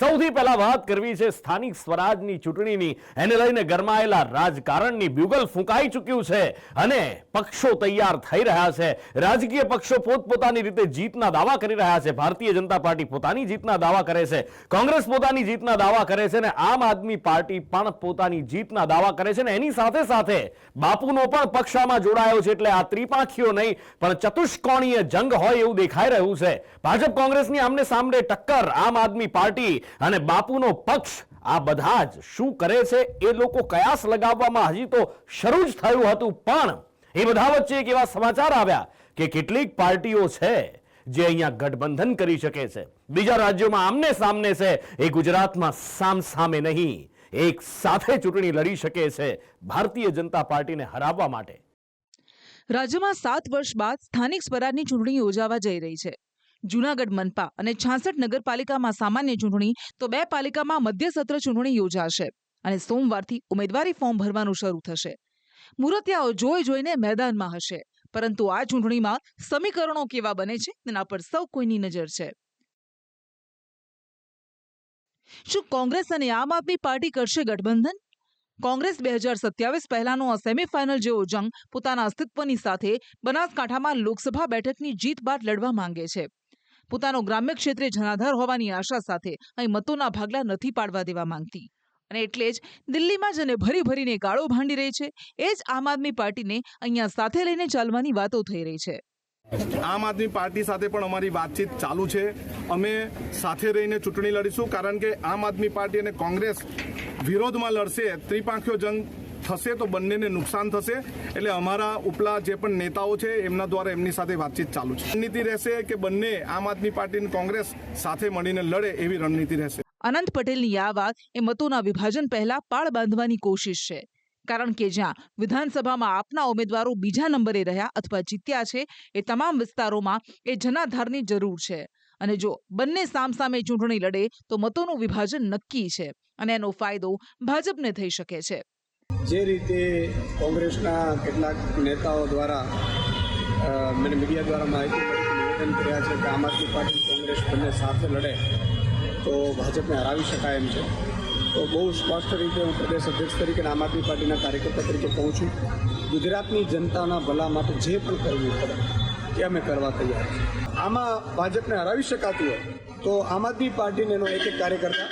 સૌથી પહેલા વાત કરવી છે સ્થાનિક સ્વરાજની ચૂંટણીની. એને લઈને ગરમાયેલા રાજકારણની બ્યુગલ ફૂંકાઈ ચૂક્યું છે અને પક્ષો તૈયાર થઈ રહ્યા છે. રાજકીય પક્ષો પોતપોતાની રીતે જીતના દાવા કરી રહ્યા છે. ભારતીય જનતા પાર્ટી પોતાની જીતના દાવા કરે છે, કોંગ્રેસ પોતાની જીતના દાવા કરે છે અને આમ આદમી પાર્ટી પણ પોતાની જીતના દાવા કરે છે. અને એની સાથે સાથે બાપુનો પણ પક્ષ આમાં જોડાયો છે. એટલે આ ત્રિપાંખીઓ નહીં પણ ચતુષ્કોણીય જંગ હોય એવું દેખાઈ રહ્યું છે. ભાજપ કોંગ્રેસની આમને સામને ટક્કર, આમ આદમી પાર્ટી અને બાપુનો પક્ષ, આ બધા જ શું કરે છે એ લોકો કયાસ લગાવવામાં હજી તો શરૂ જ થયું હતું. પણ એ બધા વચ્ચે એક એવા સમાચાર આવ્યા કે કેટલીક પાર્ટીઓ છે જે અહીંયા ગઠબંધન કરી શકે છે. બીજા રાજ્યોમાં આમને સામને છે, એ ગુજરાતમાં સામસામે નહીં, એક સાથે ચૂંટણી લડી શકે છે ભારતીય જનતા પાર્ટીને હરાવવા માટે. રાજ્યમાં 7 વર્ષ બાદ સ્થાનિક સ્વરાજની ચૂંટણી યોજાવા જઈ રહી છે. જૂનાગઢ મનપા અને 66 નગરપાલિકામાં સામાન્ય ચૂંટણી તો 2 પાલિકામાં મધ્યસત્ર ચૂંટણી યોજાશે અને સોમવારથી ઉમેદવારી ફોર્મ ભરવાનું શરૂ થશે. મુરતિયાઓ જોઈ જોઈને મેદાનમાં હશે, પરંતુ આ ચૂંટણીમાં સમીકરણો કેવા બને છે તેના પર સૌ કોઈની નજર છે. શું કોંગ્રેસ અને આમ આદમી પાર્ટી કરશે ગઠબંધન? કોંગ્રેસ 2027 પહેલાનો આ સેમીફાઇનલ જેવો જંગ પોતાના અસ્તિત્વની સાથે બનાસકાંઠામાં લોકસભા બેઠકની જીત બાદ લડવા માંગે છે. પોતાનો ગ્રામ્ય ક્ષેત્રે જનાધાર હોવાની આશા સાથે અહીં મતોના ભાગલા નથી પાડવા દેવા માંગતી અને એટલે જ દિલ્હીમાં જેને ભરી ભરીને ગાળો ભાંડી રહી છે, એ જ આમ આદમી પાર્ટીને અહીંયા સાથે લઈને ચાલવાની વાતો થઈ રહી છે. આમ આદમી પાર્ટી સાથે પણ અમારી વાતચીત ચાલુ છે. અમે સાથે રહીને ચૂંટણી લડીશું, કારણ કે આમ આદમી પાર્ટી અને કોંગ્રેસ વિરોધમાં લડશે. ત્રિપાંખીયો જંગ થશે તો બંનેને નુકસાન થશે. એટલે અમારા ઉપલા જે પણ નેતાઓ છે એમના દ્વારા એમની સાથે વાતચીત ચાલુ છે. રણનીતિ રહેશે કે બંને આમ આદમી પાર્ટી અને કોંગ્રેસ સાથે મળીને લડે એવી રણનીતિ રહેશે. અનંત પટેલની આ વાત એ મતોના વિભાજન પહેલા પાળ બાંધવાની કોશિશ છે. કારણ કે જ્યાં વિધાનસભામાં આપના ઉમેદવારો બીજા નંબરે રહ્યા અથવા જીત્યા છે, એ તમામ વિસ્તારોમાં એ જનાધારની જરૂર છે. અને જો બંને સામસામે ચૂંટણી લડે તો મતોનું વિભાજન નક્કી છે અને એનો ફાયદો ભાજપને થઈ શકે છે. જે રીતે કોંગ્રેસના કેટલાક નેતાઓ દ્વારા મને મીડિયા દ્વારા માહિતી મળી, નિવેદન કર્યા છે કે આમ આદમી પાર્ટી કોંગ્રેસ બંને સાથે લડે તો ભાજપને હરાવી શકાય એમ છે, તો બહુ સ્પષ્ટ રીતે હું પ્રદેશ અધ્યક્ષ તરીકે આમ આદમી પાર્ટીના કાર્યકર્તા તરીકે કહું છું, ગુજરાતની જનતાના ભલા માટે જે પણ કરવું પડે તે અમે કરવા તૈયાર છીએ. આમાં ભાજપને હરાવી શકાતું હોય તો આમ આદમી પાર્ટીને એનો એક કાર્યકર્તા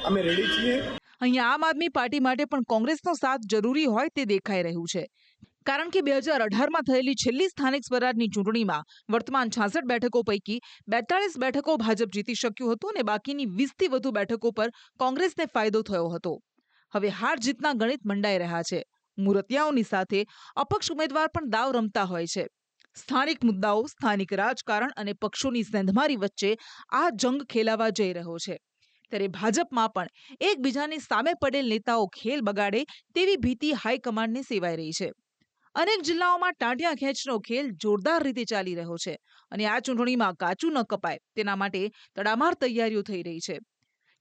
અમે રેડી છીએ. અહીંયા આમ આદમી પાર્ટી માટે પણ કોંગ્રેસનો સાથ જરૂરી હોય તે દેખાઈ રહ્યું છે. કારણ કે 2018માં થયેલી છેલ્લી સ્થાનિક સ્વરાજની ચૂંટણીમાં વર્તમાન 66 બેઠકો પૈકી 42 બેઠકો ભાજપ જીતી શક્યું હતું અને બાકીની 20થી વધુ બેઠકો પર કોંગ્રેસને ફાયદો થયો હતો. હવે હાર જીતના ગણિત મંડાઈ રહ્યા છે. મુરતિયાઓની સાથે અપક્ષ ઉમેદવાર પણ દાવ રમતા હોય છે. સ્થાનિક મુદ્દાઓ, સ્થાનિક રાજકારણ અને પક્ષોની સેંધમારી વચ્ચે આ જંગ ખેલાવા જઈ રહ્યો છે. ત્યારે ભાજપમાં પણ એકબીજાની સામે પડેલ નેતાઓ ખેલ બગાડે તેવી ભીતિ હાઈકમાન્ડને સેવાઈ રહી છે. અનેક જિલ્લાઓમાં ટાંટિયા ખેંચનો ખેલ જોરદાર રીતે ચાલી રહ્યો છે અને આ ચૂંટણીમાં કાચું ન કપાય તેના માટે તડામાર તૈયારીઓ થઈ રહી છે.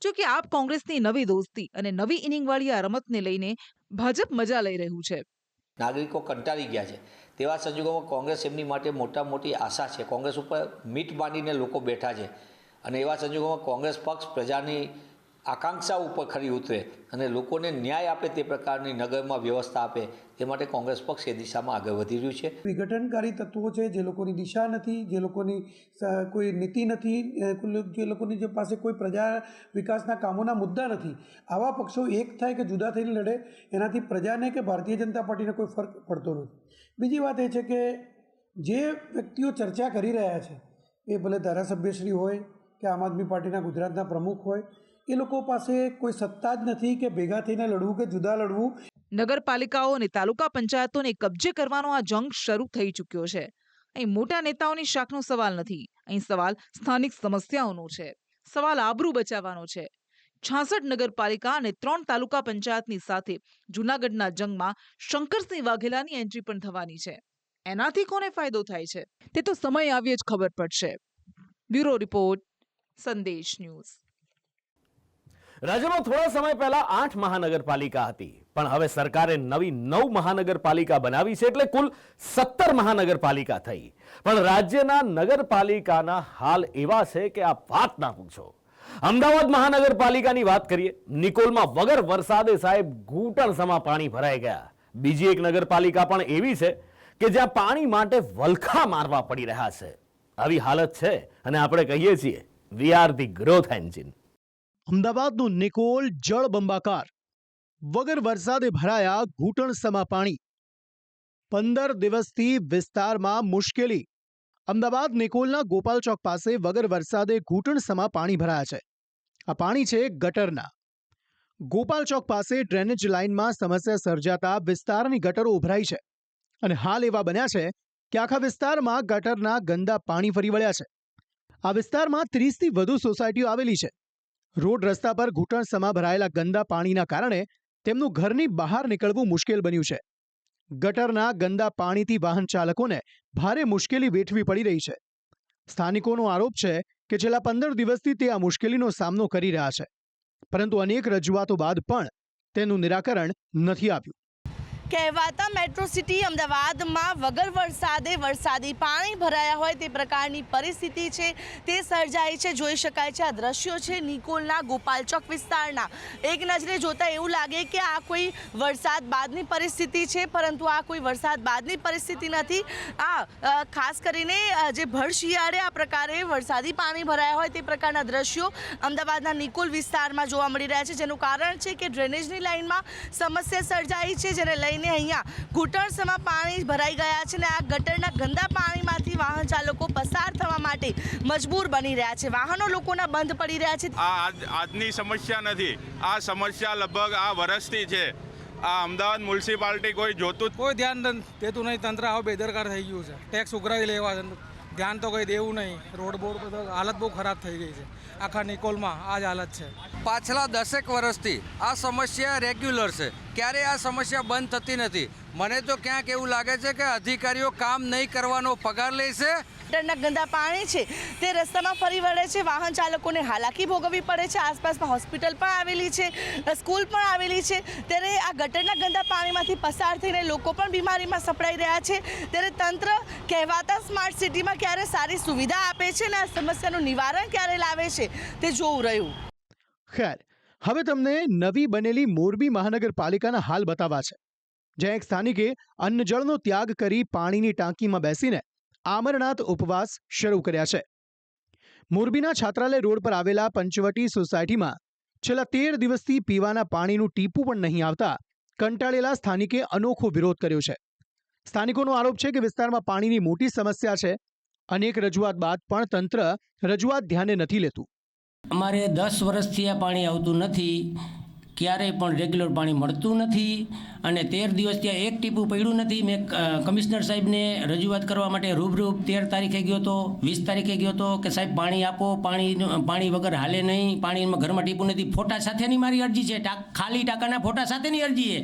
જો કે આપ કોંગ્રેસની નવી દોસ્તી અને નવી ઇનિંગવાળી આ રમતને લઈને ભાજપ મજા લઈ રહ્યું છે. નાગરિકો કંટાળી ગયા છે. તેવા સંજોગોમાં કોંગ્રેસ એમની માટે મોટી આશા છે. કોંગ્રેસ ઉપર મીટ માંડીને લોકો બેઠા છે અને એવા સંજોગોમાં કોંગ્રેસ પક્ષ પ્રજાની આકાંક્ષા ઉપર ખરી ઉતરે અને લોકોને ન્યાય આપે તે પ્રકારની નગરમાં વ્યવસ્થા આપે તે માટે કોંગ્રેસ પક્ષ એ દિશામાં આગળ વધી રહ્યું છે. વિઘટનકારી તત્વો છે, જે લોકોની દિશા નથી, જે લોકોની કોઈ નીતિ નથી, જે લોકોની પાસે કોઈ પ્રજા વિકાસના કામોના મુદ્દા નથી, આવા પક્ષો એક થાય કે જુદા થઈને લડે એનાથી પ્રજાને કે ભારતીય જનતા પાર્ટીને કોઈ ફરક પડતો નથી. બીજી વાત એ છે કે જે વ્યક્તિઓ ચર્ચા કરી રહ્યા છે એ ભલે ધારાસભ્યશ્રી હોય કે આમ આદમી પાર્ટીના ગુજરાતના પ્રમુખ હોય, એ લોકો પાસે કોઈ સત્તા જ નથી કે ભેગા થઈને લડવું કે જુદા લડવું. નગરપાલિકાઓ અને તાલુકા પંચાયતોને કબજે કરવાનો આ જંગ શરૂ થઈ ચૂક્યો છે. અહીં મોટા નેતાઓની શાખનો સવાલ નથી, અહીં સવાલ સ્થાનિક સમસ્યાઓનો છે, સવાલ આબરૂ બચાવવાનો છે. 66 નગરપાલિકા અને 3 તાલુકા પંચાયતની સાથે જૂનાગઢના જંગમાં શંકરસિંહ વાઘેલાની એન્ટ્રી પણ થવાની છે. એનાથી કોને ફાયદો થાય છે તે તો સમય આવ્યે જ ખબર પડશે. બ્યુરો રિપોર્ટ, સંદેશ ન્યૂઝ. રાજ્યમાં થોડા સમય પહેલા 8 મહાનગરપાલિકા હતી, પણ હવે સરકારે નવી 9 મહાનગરપાલિકા બનાવી છે, એટલે કુલ 17 મહાનગરપાલિકા થઈ. પણ રાજ્યના નગરપાલિકાના હાલ એવા છે કે આ વાત ના પૂછો. અમદાવાદ મહાનગરપાલિકાની વાત કરીએ. નિકોલમાં વગર વરસાદે સાહેબ ઘૂંટણસમાં પાણી ભરાઈ ગયા. બીજી એક નગરપાલિકા પણ એવી છે કે જ્યાં પાણી માટે વલખા મારવા પડી રહ્યા છે. આવી હાલત છે અને આપણે કહીએ છીએ we are the growth engine. અમદાવાદનું નિકોલ જળબંબાકાર. વગર વરસાદે ભરાયા ઘૂંટણસમાં પાણી. 15 દિવસથી વિસ્તારમાં મુશ્કેલી. અમદાવાદ નિકોલના ગોપાલ ચોક પાસે વગર વરસાદે ઘૂંટણસમાં પાણી ભરાયા છે. આ પાણી છે ગટરના. ગોપાલ ચોક પાસે ડ્રેનેજ લાઇનમાં સમસ્યા સર્જાતા વિસ્તારની ગટરો ઉભરાઈ છે અને હાલ એવા બન્યા છે કે આખા વિસ્તારમાં ગટરના ગંદા પાણી ફરી વળ્યા છે. આ વિસ્તારમાં 30થી વધુ સોસાયટીઓ આવેલી છે. રોડ રસ્તા પર ઘૂંટણસમાં ભરાયેલા ગંદા પાણીના કારણે તેમનું ઘરની બહાર નીકળવું મુશ્કેલ બન્યું છે. ગટરના ગંદા પાણીથી વાહન ચાલકોને ભારે મુશ્કેલી વેઠવી પડી રહી છે. સ્થાનિકોનો આરોપ છે કે છેલ્લા 15 દિવસથી તે આ મુશ્કેલીનો સામનો કરી રહ્યા છે, પરંતુ અનેક રજૂઆતો બાદ પણ તેનું નિરાકરણ નથી આવ્યું. કહેવાતા મેટ્રો સિટી અમદાવાદમાં વગર વરસાદે વરસાદી પાણી ભરાયા હોય તે પ્રકારની પરિસ્થિતિ છે તે સર્જાઈ છે. જોઈ શકાય છે આ દ્રશ્યો છે નિકોલના ગોપાલ ચોક વિસ્તારના. એક નજરે જોતા એવું લાગે કે આ કોઈ વરસાદ બાદની પરિસ્થિતિ છે, પરંતુ આ કોઈ વરસાદ બાદની પરિસ્થિતિ નથી. આ ખાસ કરીને જે ભર શિયાળે આ પ્રકારે વરસાદી પાણી ભરાયા હોય તે પ્રકારના દ્રશ્યો અમદાવાદના નિકોલ વિસ્તારમાં જોવા મળી રહ્યા છે, જેનું કારણ છે કે ડ્રેનેજની લાઇનમાં સમસ્યા સર્જાઈ છે, જેને લઈને અહીંયા ઘૂંટણસમાં પાણી ભરાઈ ગયા છે અને આ ગટરના ગંદા પાણીમાંથી વાહન ચાલકો પસાર થવા માટે મજબૂર બની રહ્યા છે. વાહનો લોકોના બંધ પડી રહ્યા છે. આજની સમસ્યા નથી, આ સમસ્યા લગભગ આ વર્ષથી છે. આ અમદાવાદ મ્યુનિસિપાલિટી કોઈ જોતું કોઈ ધ્યાન દેતું નહીં. તંત્ર આવું બેદરકાર થઈ ગયું છે. ટેક્સ ઉઘરાવી લેવા ધ્યાન તો કંઈ દેવું નહીં. રોડ બોર્ડ બધા હાલત બહુ ખરાબ થઈ ગઈ છે. આખા નિકોલમાં આ જ હાલત છે. પાછલા 10 વર્ષથી આ સમસ્યા રેગ્યુલર છે. ક્યારે આ સમસ્યા બંધ થતી નથી. મને તો ક્યાંક એવું લાગે છે કે અધિકારીઓ કામ નહીં કરવાનો પગાર લે છે. ગટરના ગંદા પાણી છે તે રસ્તામાં ફરી વળે છે. વાહન ચાલકોને હાલાકી ભોગવવી પડે છે. આસપાસમાં હોસ્પિટલ પણ આવેલી છે, સ્કૂલ પણ આવેલી છે. ત્યારે આ ગટરના ગંદા પાણીમાંથી પસાર થઈને લોકો પણ બીમારીમાં સપડાઈ રહ્યા છે. ત્યારે તંત્ર કહેવાતા સ્માર્ટ સિટીમાં ક્યારે સારી સુવિધા આપે છે અને આ સમસ્યાનું નિવારણ ક્યારે લાવે છે તે જોવું રહ્યું. ખેર, હવે તમને નવી બનેલી મોરબી મહાનગરપાલિકાના હાલ બતાવવા છે, જ્યાં એક સ્થાનિકે અન્નજળનો ત્યાગ કરી પાણીની ટાંકીમાં બેસીને આમરનાથ ઉપવાસ શરૂ કર્યા છે. મોરબીના છાત્રાલય રોડ પર આવેલા પંચવટી સોસાયટીમાં છેલ્લા 13 દિવસથી પીવાના પાણીનું ટીપું પણ નહીં આવતા કંટાળેલા સ્થાનિકે અનોખો વિરોધ કર્યો છે. સ્થાનિકોનો આરોપ છે કે વિસ્તારમાં પાણીની મોટી સમસ્યા છે. અનેક રજૂઆત બાદ પણ તંત્ર રજૂઆત ધ્યાને નથી લેતું. અમારે 10 વર્ષથી આ પાણી આવતું નથી, ક્યારેય પણ રેગ્યુલર પાણી મળતું નથી અને 13 દિવસ ત્યાં એક ટીપું પડ્યું નથી. મેં કમિશનર સાહેબને રજૂઆત કરવા માટે રૂબરૂ 13 તારીખે ગયો હતો, 20 તારીખે ગયો હતો કે સાહેબ પાણી આપો, પાણી વગર હાલે નહીં, પાણીમાં ઘરમાં ટીપું નથી. ફોટા સાથેની મારી અરજી છે, ખાલી ટાંકાના ફોટા સાથેની અરજી છે,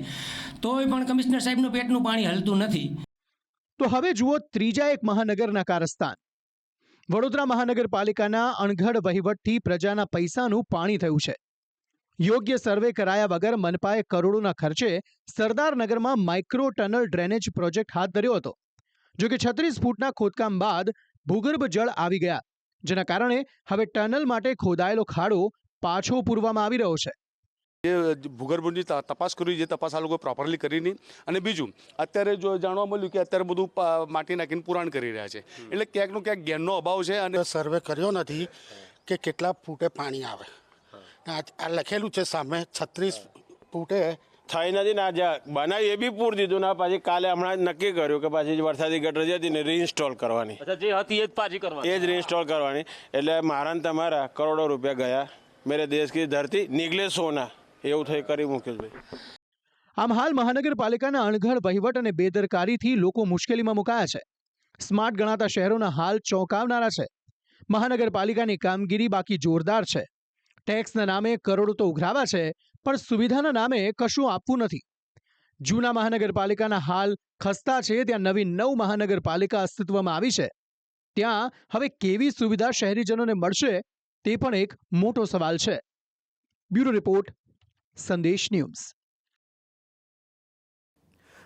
તોય પણ કમિશનર સાહેબનું પેટનું પાણી હલતું નથી. તો હવે જુઓ ત્રીજા એક મહાનગરના કારસ્તાન. વડોદરા મહાનગરપાલિકાના અણઘડ વહીવટથી પ્રજાના પૈસાનું પાણી થયું છે. યોગ્ય સર્વે કરાયા વગર મનપાએ કરોડોના ખર્ચે સરદારનગરમાં માઇક્રો ટનલ ડ્રેનેજ પ્રોજેક્ટ હાથ ધર્યો હતો. જો કે 36 ફૂટના ખોદકામ બાદ ભૂગર્ભ જળ આવી ગયા, જેના કારણે હવે ટનલ માટે ખોદાયેલો ખાડો પાછો પૂરવામાં આવી રહ્યો છે. ભૂગર્ભની તપાસ કરવી, જે તપાસ આ લોકો પ્રોપરલી કરી નહીં. અને બીજું, અત્યારે જો જાણવા મળ્યું કે અત્યારે બધું માટી નાખીને પુરાણ કરી રહ્યા છે, એટલે ક્યાંકનો ક્યાંક જ્ઞાનનો અભાવ છે. અને સર્વે કર્યો નથી કે કેટલા ફૂટે પાણી આવે. આ લખેલું છે સામે 36 ફૂટે થઈ નથી ને આજે બનાવી એ બી પૂર દીધું ને પાછી કાલે હમણાં નક્કી કર્યું કે પાછી વરસાદી ગટર જે હતી ને રીઇન્સ્ટોલ કરવાની, જે હતી એ જ પાછી કરવાની, એ જ રીઇન્સ્ટોલ કરવાની. એટલે મારા ને તમારા કરોડો રૂપિયા ગયા. મેરે દેશ કી ધરતી નિગલે સોના, એવું થઈ કરી મુકેશભાઈ. આમ હાલ મહાનગરપાલિકાના અણઘડ વહીવટ અને બેદરકારીથી લોકો મુશ્કેલીમાં મુકાયા છે. સ્માર્ટ ગણાતા શહેરોના હાલ ચોંકાવનારા છે. મહાનગરપાલિકાની કામગીરી બાકી જોરદાર છે. ટેક્સના નામે કરોડો તો ઉઘરાવા છે, પણ સુવિધાના નામે કશું આપવું નથી. જૂના મહાનગરપાલિકાના હાલ ખસ્તા છે, ત્યાં નવી 9 મહાનગરપાલિકા અસ્તિત્વમાં આવી છે. ત્યાં હવે કેવી સુવિધા શહેરીજનોને મળશે તે પણ એક મોટો સવાલ છે. બ્યુરો રિપોર્ટ, સંદેશ ન્યૂઝ.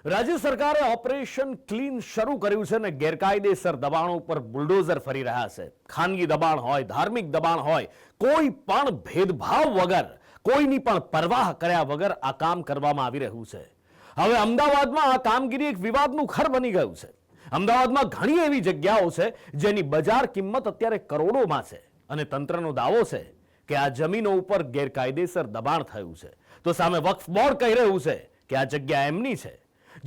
રાજ્ય સરકારે ઓપરેશન ક્લીન શરૂ કર્યું છે અને ગેરકાયદેસર દબાણો ઉપર બુલડોઝર ફરી રહ્યા છે. ખાનગી દબાણ હોય, ધાર્મિક દબાણ હોય, કોઈ પણ ભેદભાવ વગર, કોઈની પણ પરવાહ કર્યા વગર આ કામ કરવામાં આવી રહ્યું છે. હવે અમદાવાદમાં આ કામગીરી એક વિવાદનું ઘર બની ગયું છે. અમદાવાદમાં ઘણી એવી જગ્યાઓ છે જેની બજાર કિંમત અત્યારે કરોડોમાં છે અને તંત્રનો દાવો છે કે આ જમીનો ઉપર ગેરકાયદેસર દબાણ થયું છે. તો સામે વક્ફ બોર્ડ કહી રહ્યું છે કે આ જગ્યા એમની છે.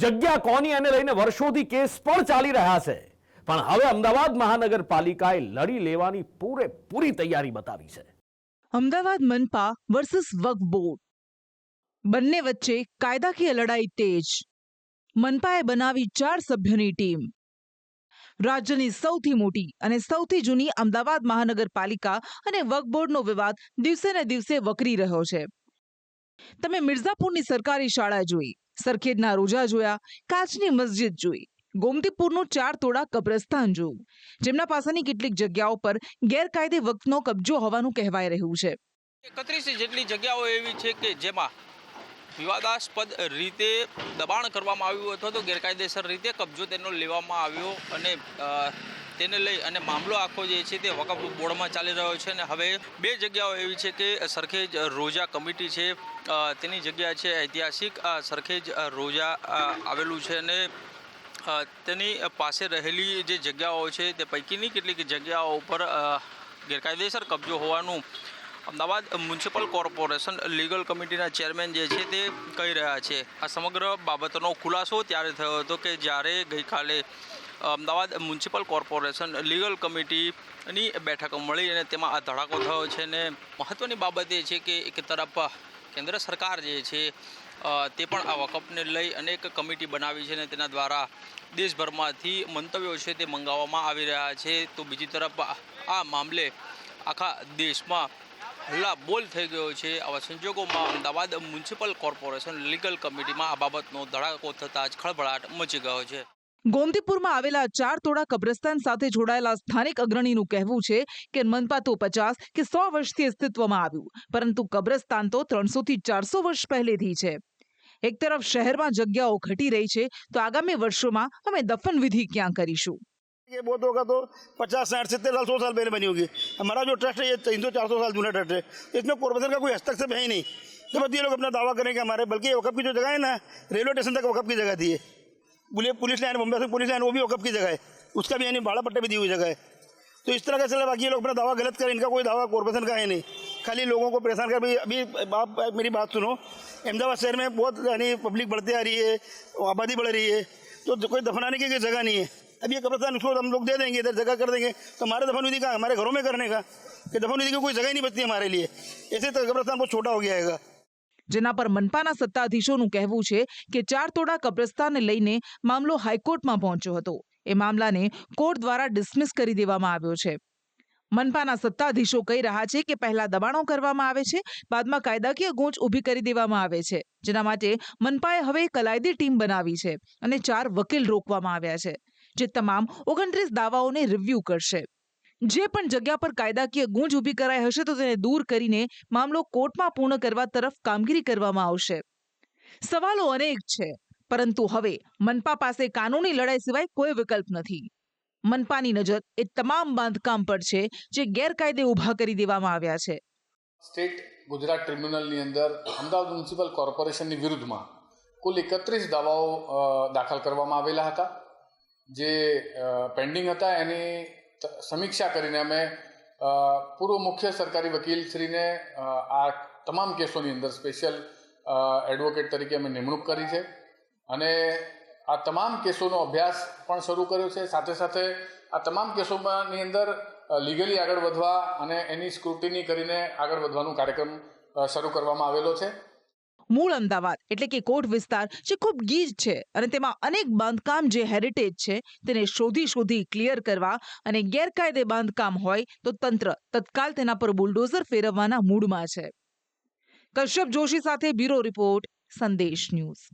જગ્યા કોની એને લઈને વર્ષોથી કેસ પણ ચાલી રહ્યા છે. પણ હવે અમદાવાદ મહાનગરપાલિકાએ લડી લેવાની પૂરેપૂરી તૈયારી બતાવી છે. અમદાવાદ મનપા વર્સિસ વક્ફ બોર્ડ, બંને વચ્ચે કાયદાકીય લડાઈ તેજ. મનપાએ બનાવી 4 સભ્યોની ટીમ. રાજ્યની સૌથી મોટી અને સૌથી જૂની અમદાવાદ મહાનગરપાલિકા અને વક્ફ બોર્ડનો વિવાદ દિવસે ને દિવસે વકરી રહ્યો છે. તમે મિર્ઝાપુરની સરકારી શાળા જોઈ, સરખેજના રોજા જોયા, કાચની મસ્જિદ જોઈ, ગોમતીપુરનું 4 તોડા કબ્રસ્તાન જોયું, જેમના પાસેની કેટલીક જગ્યાઓ પર ગેરકાયદે વક્ફનો કબજો હોવાનું કહેવાય રહ્યું છે. 31 જેટલી જગ્યાઓ એવી છે કે જેમાં વિવાદાસ્પદ રીતે દબાણ કરવામાં આવ્યું અથવા તો ગેરકાયદેસર રીતે કબજો તેનો લેવામાં આવ્યો અને તેને લઈ અને મામલો આખો જે છે તે વકફ બોર્ડમાં ચાલી રહ્યો છે. અને હવે 2 જગ્યાઓ એવી છે કે સરખેજ રોજા કમિટી છે તેની જગ્યા છે ઐતિહાસિક સરખેજ રોજા આવેલું છે અને તેની પાસે રહેલી જે જગ્યાઓ છે તે પૈકીની કેટલીક જગ્યાઓ ઉપર ગેરકાયદેસર કબજો હોવાનું અમદાવાદ મ્યુનિસિપલ કોર્પોરેશન લીગલ કમિટીના ચેરમેન જે છે તે કહી રહ્યા છે. આ સમગ્ર બાબતનો ખુલાસો ત્યારે થયો હતો કે જ્યારે ગઈકાલે અમદાવાદ મ્યુનિસિપલ કોર્પોરેશન લીગલ કમિટીની બેઠક મળી અને તેમાં આ ધડાકો થયો છે. અને મહત્ત્વની બાબત એ છે કે એક તરફ કેન્દ્ર સરકાર જે છે તે પણ આ વકફને લઈ અનેક કમિટી બનાવી છે અને તેના દ્વારા દેશભરમાંથી મંતવ્યો છે તે મંગાવવામાં આવી રહ્યા છે. તો બીજી તરફ આ મામલે આખા દેશમાં હલ્લા બોલ થઈ ગયો છે. આવા સંજોગોમાં અમદાવાદ મ્યુનિસિપલ કોર્પોરેશન લીગલ કમિટીમાં આ બાબતનો ધડાકો થતાં જ ખળભળાટ મચી ગયો છે. ગોમતીપુરમાં આવેલા 4 તોડા કબ્રસ્તાન સાથે જોડાયેલા સ્થાનિક અગ્રણીનું કહેવું છે કે મનપા તો 50 કે 100 વર્ષથી અસ્તિત્વમાં આવ્યું, પરંતુ કબ્રસ્તાન તો 300 થી 400 વર્ષ પહેલેથી છે. એક તરફ શહેરમાં જગ્યાઓ ઘટી રહી છે તો આગામી વર્ષોમાં અમે દફન વિધિ ક્યાં કરીશું? ये बहुत होगा तो 50, 60, 70 साल 100 साल पहले बनी होगी. हमारा जो ट्रस्ट है ये 300-400 साल जूना ट्रस्ट है. इसमें कॉर्पोरेशन का कोई हस्तक्षेप है ही नहीं. तो बस ये लोग अपना दावा करेंगे हमारे, बल्कि ये वकफ की जो जगह है ना, रेलवे स्टेशन तक वकफ की जगह थी. पुलिस लाइन, बॉम्बे से पुलिस लाइन, वो भी वकफ की जगह है. उसका भी यानी भाड़ा पट्टे भी दी हुई जगह है. तो इस तरह का चला. बाकी ये लोग अपना दावा गलत करें, इनका कोई दावा कॉर्पोरेशन का है नहीं. खाली लोगों को परेशान कर. अभी आप मेरी बात सुनो, अहमदाबाद शहर में बहुत यानी पब्लिक बढ़ती आ रही है, आबादी बढ़ रही है, तो कोई दफनाने की जगह नहीं है. अब ये कब्रिस्तान उसको हम लोग दे देंगे, इधर जगह कर देंगे, तो हमारे दफन विधि का हमारे घरों में करने का कि दफन विधि की कोई जगह ही नहीं बचती हमारे लिए. ऐसे तो कब्रिस्तान बहुत छोटा हो गया है. જેના પર મનપાના સત્તાધીશોનું કહેવું છે કે 4 તોડા કબ્રસ્તાનને લઈને મામલો હાઈકોર્ટમાં પહોંચ્યો હતો. એ મામલાને કોર્ટ દ્વારા ડિસમિસ કરી દેવામાં આવ્યો છે. મનપાના સત્તાધીશો કહી રહ્યા છે કે પહેલા દબાણો કરવામાં આવે છે, બાદમાં કાયદાકીય ગૂંચ ઊભી કરી દેવામાં આવે છે, જેના માટે મનપાએ હવે એક અલાયદી ટીમ બનાવી છે અને 4 વકીલ રોકવામાં આવ્યા છે, જે તમામ 29 દાવાઓને રિવ્યૂ કરશે. જે પણ જગ્યા પર કાયદાકીય ગૂંચ ઊભી કરાઈ હશે તો તેને દૂર કરીને મામલો કોર્ટમાં પૂર્ણ કરવા તરફ કામગીરી કરવામાં આવશે. સવાલો અનેક છે, પરંતુ હવે મનપા પાસે કાનૂની લડાઈ સિવાય કોઈ વિકલ્પ નથી. મનપાની નજર એ તમામ બાંધકામ પર છે જે ગેરકાયદે ઊભા કરી દેવામાં આવ્યા છે. સ્ટેટ ગુજરાત ટ્રિબ્યુનલની અંદર અમદાવાદ મ્યુનિસિપલ કોર્પોરેશનની વિરુદ્ધમાં કુલ 31 દાવાઓ દાખલ કરવામાં આવેલા હતા. જે પેન્ડિંગ હતા એની સમીક્ષા કરીને અમે પૂર્વ મુખ્ય સરકારી વકીલશ્રીને આ તમામ કેસોની અંદર સ્પેશિયલ એડવોકેટ તરીકે અમે નિમણૂક કરી છે અને આ તમામ કેસોનો અભ્યાસ પણ શરૂ કર્યો છે. સાથે સાથે આ તમામ કેસોની અંદર લીગલી આગળ વધવા અને એની સ્ક્રુટિની કરીને આગળ વધવાનો કાર્યક્રમ શરૂ કરવામાં આવેલો છે. મૂળ અમદાવાદ એટલે કે કોટ વિસ્તાર જે ખૂબ ગીચ છે અને તેમાં અનેક બાંધકામ જે હેરિટેજ છે તેને શોધી ક્લિયર કરવા અને ગેરકાયદે બાંધકામ હોય તો તંત્ર તત્કાલ તેના પર બુલડોઝર ફેરવવાના મૂડમાં છે. કશ્યપ જોશી સાથે બ્યુરો રિપોર્ટ, સંદેશ ન્યૂઝ.